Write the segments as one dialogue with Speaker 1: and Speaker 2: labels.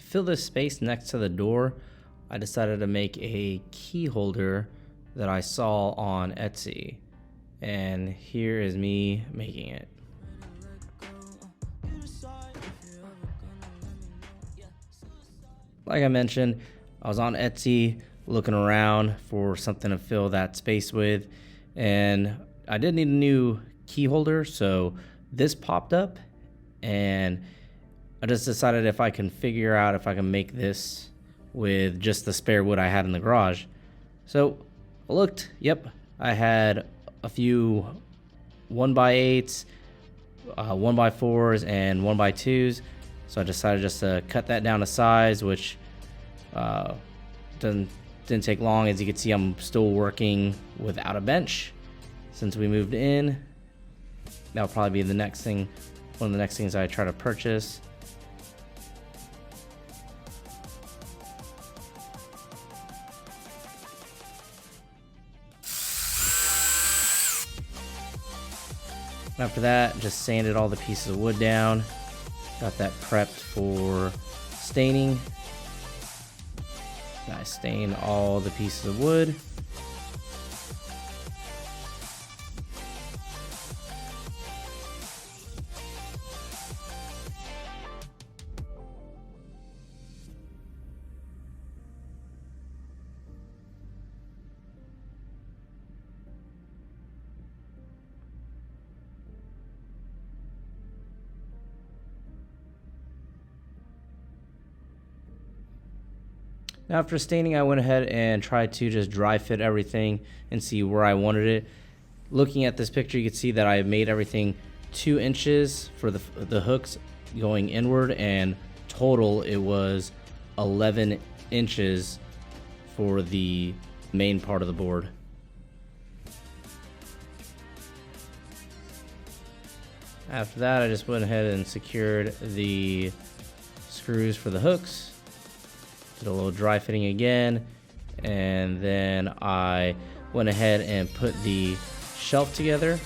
Speaker 1: fill this space next to the door, I decided to make a key holder that I saw on Etsy. And here is me making it. Like I mentioned, I was on Etsy looking around for something to fill that space with, and I did need a new key holder, so this popped up, and I just decided if I can figure out if I can make this with just the spare wood I had in the garage. So I looked, yep, I had a few 1x8s, 1x4s, and 1x2s. So I decided just to cut that down to size, which didn't take long. As you can see, I'm still working without a bench since we moved in. That'll probably be the next thing, one of the next things I try to purchase. After that, just sanded all the pieces of wood down. Got that prepped for staining. I stained all the pieces of wood. Now after staining, I went ahead and tried to just dry fit everything and see where I wanted it. Looking at this picture, you can see that I made everything 2 inches for the hooks going inward, and total it was 11 inches for the main part of the board. After that, I just went ahead and secured the screws for the hooks. Did a little dry fitting again, and then I went ahead and put the shelf together.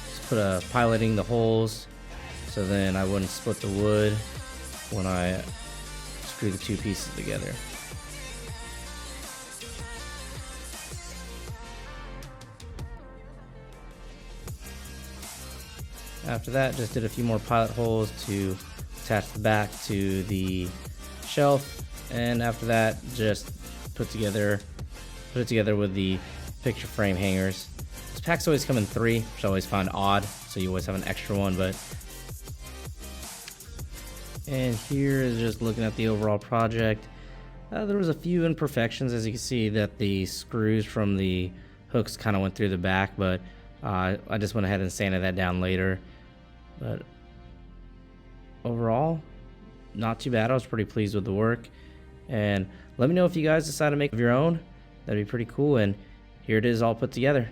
Speaker 1: Just put piloting the holes so then I wouldn't split the wood when I screw the 2 pieces together. After that, just did a few more pilot holes to attach the back to the shelf, and after that, just put it together with the picture frame hangers. This packs always come in 3, which I always find odd, so you always have an extra one. And here is just looking at the overall project. There was a few imperfections, as you can see that the screws from the hooks kind of went through the back, but I just went ahead and sanded that down later. But overall, not too bad. I was pretty pleased with the work. And let me know if you guys decide to make your own. That'd be pretty cool. And here it is all put together.